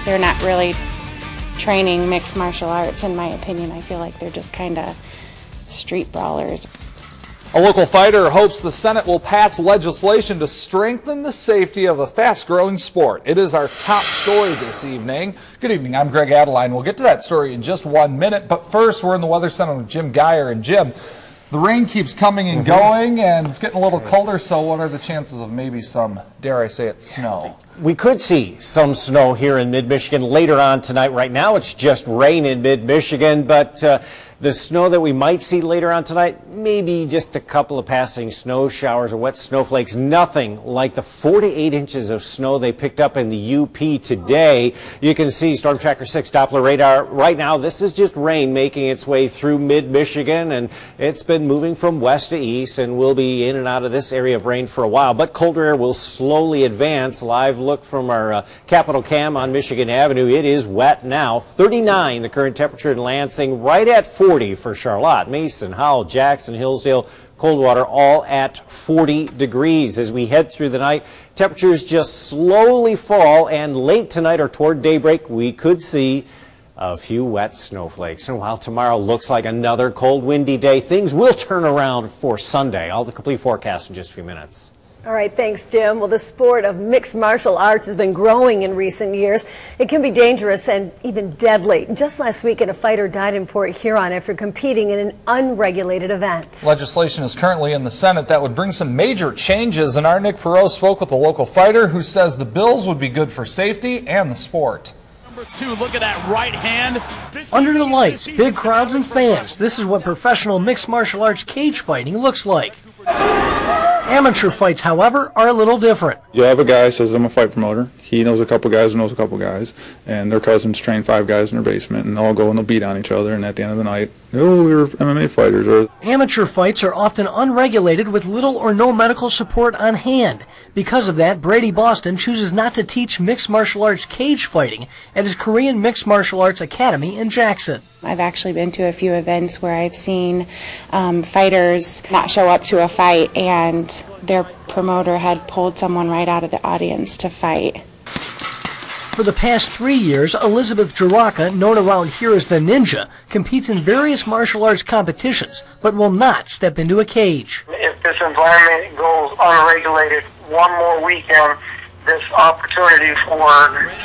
they're not really training mixed martial arts, in my opinion. I feel like they're just kind of street brawlers. A local fighter hopes the Senate will pass legislation to strengthen the safety of a fast-growing sport. It is our top story this evening. Good evening, I'm Greg Adeline. We'll get to that story in just 1 minute, but first we're in the Weather Center with Jim Geyer. And Jim, the rain keeps coming and going, and it's getting a little colder, so what are the chances of maybe some, dare I say it, snow? We could see some snow here in mid-Michigan later on tonight. Right now it's just rain in mid-Michigan, but the snow that we might see later on tonight, maybe just a couple of passing snow showers or wet snowflakes. Nothing like the 4 to 8 inches of snow they picked up in the UP today. You can see Storm Tracker 6 Doppler radar right now. This is just rain making its way through mid-Michigan, and it's been moving from west to east, and we'll be in and out of this area of rain for a while. But colder air will slowly advance. Live look from our Capitol Cam on Michigan Avenue. It is wet now. 39 the current temperature in Lansing, right at 40 for Charlotte, Mason, Howell, Jackson, Hillsdale, Coldwater, all at 40 degrees. As we head through the night, temperatures just slowly fall, and late tonight or toward daybreak, we could see a few wet snowflakes. And while tomorrow looks like another cold, windy day, things will turn around for Sunday. I'll have the complete forecast in just a few minutes. All right, thanks, Jim. Well, the sport of mixed martial arts has been growing in recent years. It can be dangerous and even deadly. Just last weekend, a fighter died in Port Huron after competing in an unregulated event. Legislation is currently in the Senate that would bring some major changes, and our Nick Perot spoke with a local fighter who says the bills would be good for safety and the sport. Number 2, look at that right hand. Under the lights, big crowds and fans, this is what professional mixed martial arts cage fighting looks like. Amateur fights, however, are a little different. You have a guy who says, I'm a fight promoter. He knows a couple guys who knows a couple guys, and their cousins train 5 guys in their basement, and they'll all go and they'll beat on each other, and at the end of the night, oh, we're MMA fighters. Or amateur fights are often unregulated with little or no medical support on hand. Because of that, Brady Boston chooses not to teach mixed martial arts cage fighting at his Korean Mixed Martial Arts Academy in Jackson. I've actually been to a few events where I've seen fighters not show up to a fight, and their promoter had pulled someone right out of the audience to fight. For the past 3 years, Elizabeth Jaraka, known around here as the Ninja, competes in various martial arts competitions, but will not step into a cage. If this environment goes unregulated one more weekend, this opportunity for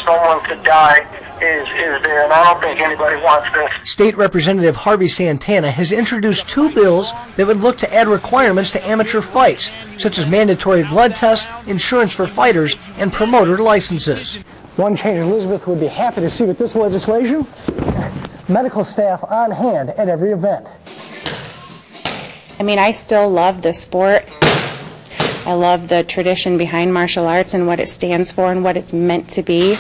someone to die is there, and I don't think anybody wants this. State Representative Harvey Santana has introduced 2 bills that would look to add requirements to amateur fights, such as mandatory blood tests, insurance for fighters, and promoter licenses. One change Elizabeth would be happy to see with this legislation: medical staff on hand at every event. I mean, I still love the sport. I love the tradition behind martial arts and what it stands for and what it's meant to be,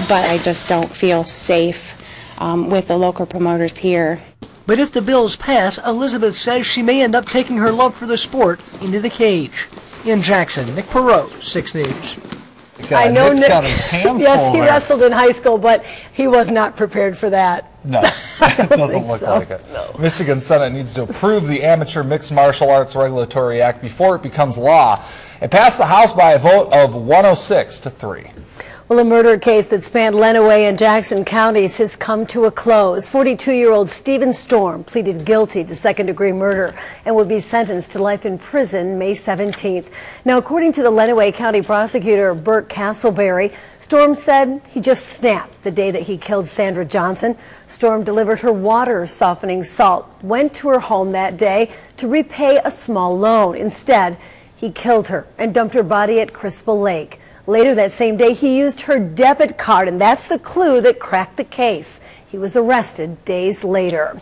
but I just don't feel safe with the local promoters here. But if the bills pass, Elizabeth says she may end up taking her love for the sport into the cage. In Jackson, Nick Perot, 6 News. I know Nick's Nick. got his hands Yes, full he there. wrestled in high school, but he was not prepared for that. No, it doesn't look like it. No. Michigan Senate needs to approve the Amateur Mixed Martial Arts Regulatory Act before it becomes law. It passed the House by a vote of 106 to 3. Well, a murder case that spanned Lenawee and Jackson counties has come to a close. 42-year-old Stephen Storm pleaded guilty to second-degree murder and will be sentenced to life in prison May 17th. Now, according to the Lenawee County prosecutor, Burt Castleberry, Storm said he just snapped the day that he killed Sandra Johnson. Storm delivered her water softening salt, went to her home that day to repay a small loan. Instead, he killed her and dumped her body at Crispell Lake. Later that same day, he used her debit card, and that's the clue that cracked the case. He was arrested days later.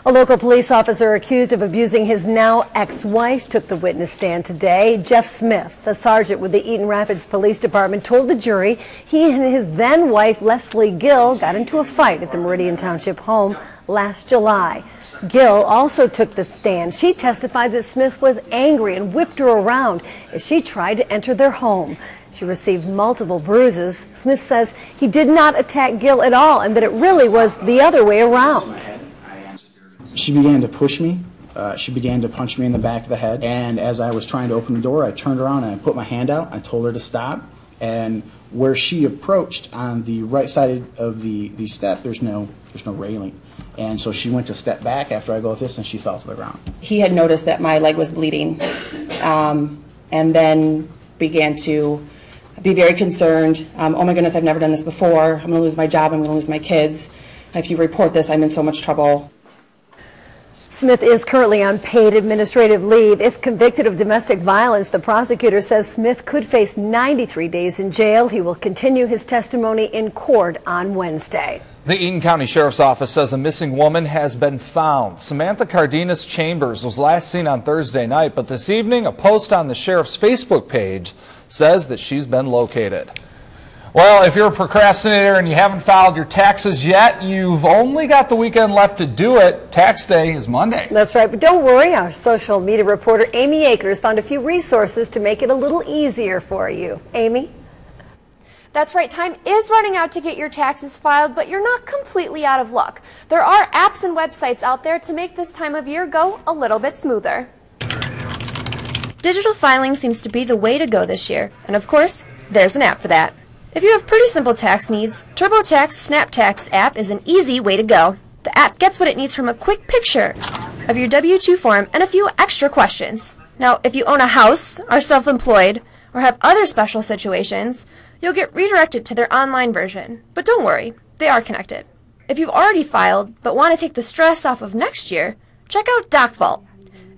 A local police officer accused of abusing his now ex-wife took the witness stand today. Jeff Smith, a sergeant with the Eaton Rapids Police Department, told the jury he and his then-wife Leslie Gill got into a fight at the Meridian Township home last July. Gill also took the stand. She testified that Smith was angry and whipped her around as she tried to enter their home. She received multiple bruises. Smith says he did not attack Gill at all and that it really was the other way around. She began to push me. She began to punch me in the back of the head. And as I was trying to open the door, I turned around and I put my hand out. I told her to stop. And Where she approached on the right side of the step, there's no railing. And so she went to step back after I go with this, and she fell to the ground. He had noticed that my leg was bleeding, and then began to be very concerned. Oh my goodness, I've never done this before. I'm going to lose my job. I'm going to lose my kids. If you report this, I'm in so much trouble. Smith is currently on paid administrative leave. If convicted of domestic violence, the prosecutor says Smith could face 93 days in jail. He will continue his testimony in court on Wednesday. The Eaton County Sheriff's Office says a missing woman has been found. Samantha Cardenas Chambers was last seen on Thursday night, but this evening a post on the sheriff's Facebook page says that she's been located. Well, if you're a procrastinator and you haven't filed your taxes yet, you've only got the weekend left to do it. Tax day is Monday. That's right, but don't worry. Our social media reporter Amy Akers found a few resources to make it a little easier for you. Amy? That's right, time is running out to get your taxes filed, but you're not completely out of luck. There are apps and websites out there to make this time of year go a little bit smoother. Digital filing seems to be the way to go this year, and of course, there's an app for that. If you have pretty simple tax needs, TurboTax SnapTax app is an easy way to go. The app gets what it needs from a quick picture of your W-2 form and a few extra questions. Now, if you own a house, are self-employed, or have other special situations, you'll get redirected to their online version. But don't worry, they are connected. If you've already filed but want to take the stress off of next year, check out DocVault.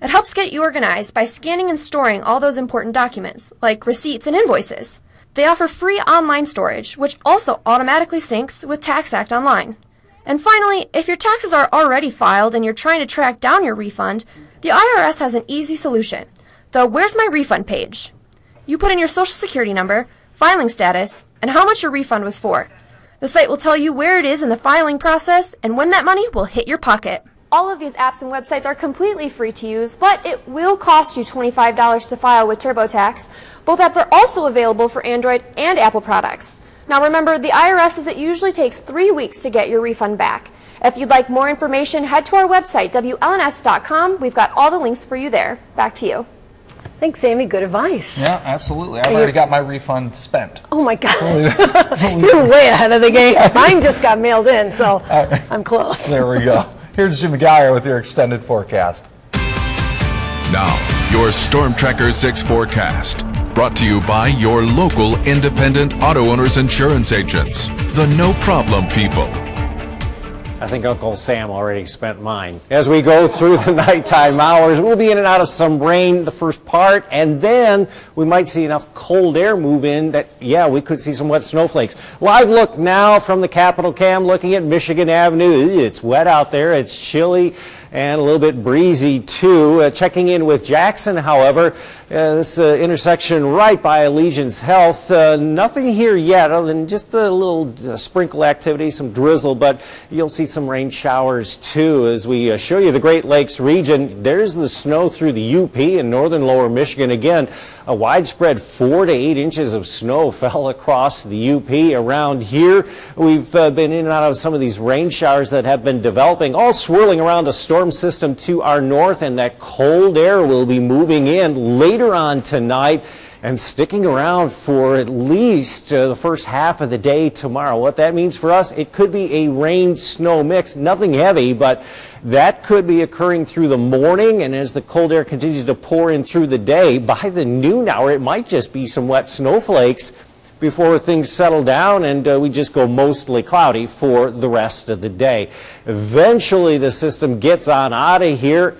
It helps get you organized by scanning and storing all those important documents, like receipts and invoices. They offer free online storage, which also automatically syncs with TaxAct Online. And finally, if your taxes are already filed and you're trying to track down your refund, the IRS has an easy solution, the Where's My Refund page. You put in your Social Security number, filing status, and how much your refund was for. The site will tell you where it is in the filing process and when that money will hit your pocket. All of these apps and websites are completely free to use, but it will cost you $25 to file with TurboTax. Both apps are also available for Android and Apple products. Now remember, the IRS says it usually takes 3 weeks to get your refund back. If you'd like more information, head to our website, WLNS.com. We've got all the links for you there. Back to you. Thanks, Amy. Good advice. Yeah, absolutely. I've already got my refund spent. Oh, my God. You're way ahead of the game. Mine just got mailed in, so I'm close. There we go. Here's Jim McGuire with your extended forecast. Now, your Storm Tracker 6 forecast. Brought to you by your local independent auto owners insurance agents. The No Problem people. I think Uncle Sam already spent mine. As we go through the nighttime hours, we'll be in and out of some rain the first part, and then we might see enough cold air move in that, yeah, we could see some wet snowflakes. Live look now from the Capitol Cam looking at Michigan Avenue. It's wet out there. It's chilly and a little bit breezy too. Checking in with Jackson, however, this intersection right by Allegiance Health, nothing here yet other than just a little sprinkle activity, some drizzle, but you'll see some rain showers too as we show you the Great Lakes region. There's the snow through the UP in northern lower Michigan. Again, a widespread 4 to 8 inches of snow fell across the UP around here. We've been in and out of some of these rain showers that have been developing, all swirling around a storm system to our north, and that cold air will be moving in later on tonight and sticking around for at least the first half of the day tomorrow. What that means for us, it could be a rain-snow mix, nothing heavy, but that could be occurring through the morning, and as the cold air continues to pour in through the day, by the noon hour, it might just be some wet snowflakes before things settle down and we just go mostly cloudy for the rest of the day. Eventually, the system gets on out of here,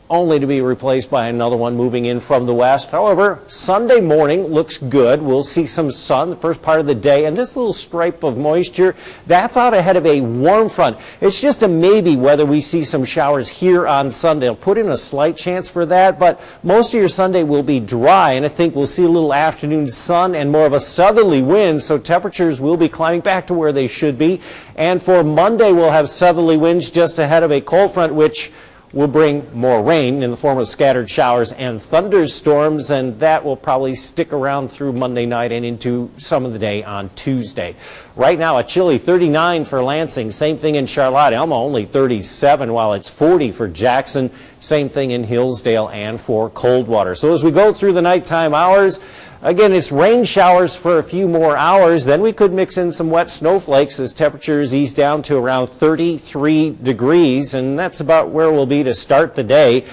only to be replaced by another one moving in from the west. However, Sunday morning looks good. We'll see some sun the first part of the day, and this little stripe of moisture, that's out ahead of a warm front. It's just a maybe whether we see some showers here on Sunday. I'll put in a slight chance for that, but most of your Sunday will be dry, and I think we'll see a little afternoon sun and more of a southerly wind, so temperatures will be climbing back to where they should be. And for Monday, we'll have southerly winds just ahead of a cold front, which will bring more rain in the form of scattered showers and thunderstorms, and that will probably stick around through Monday night and into some of the day on Tuesday. Right now, a chilly 39 for Lansing. Same thing in Charlotte. Elma only 37, while it's 40 for Jackson. Same thing in Hillsdale and for Coldwater. So as we go through the nighttime hours, Again, it's rain showers for a few more hours. Then we could mix in some wet snowflakes as temperatures ease down to around 33 degrees, and that's about where we'll be to start the day.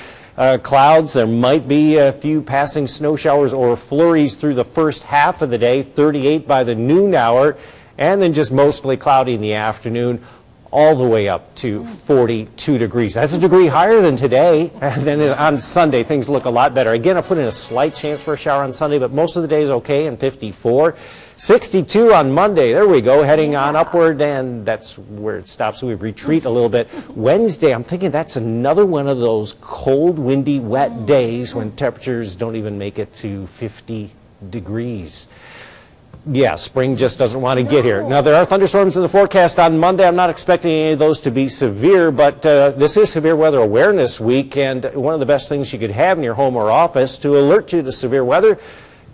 Clouds, there might be a few passing snow showers or flurries through the first half of the day, 38 by the noon hour, and then just mostly cloudy in the afternoon, all the way up to 42 degrees. That's a degree higher than today. And then on Sunday, things look a lot better. Again, I put in a slight chance for a shower on Sunday, but most of the day is okay, and 54. 62 on Monday. There we go, heading on upward, and that's where it stops. We retreat a little bit. Wednesday, I'm thinking that's another one of those cold, windy, wet days when temperatures don't even make it to 50 degrees. Yeah, spring just doesn't want to get here. Now, there are thunderstorms in the forecast on Monday. I'm not expecting any of those to be severe, but this is Severe Weather Awareness Week, and one of the best things you could have in your home or office to alert you to severe weather,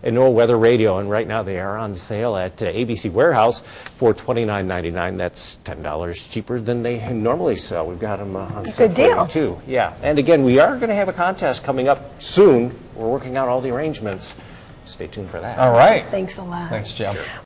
and NOAA Weather Radio. And right now they are on sale at ABC Warehouse for $29.99. That's $10 cheaper than they normally sell. We've got them on sale for you too. Yeah, and again, we are going to have a contest coming up soon. We're working out all the arrangements. Stay tuned for that. All right. Thanks a lot. Thanks, Jim. Sure.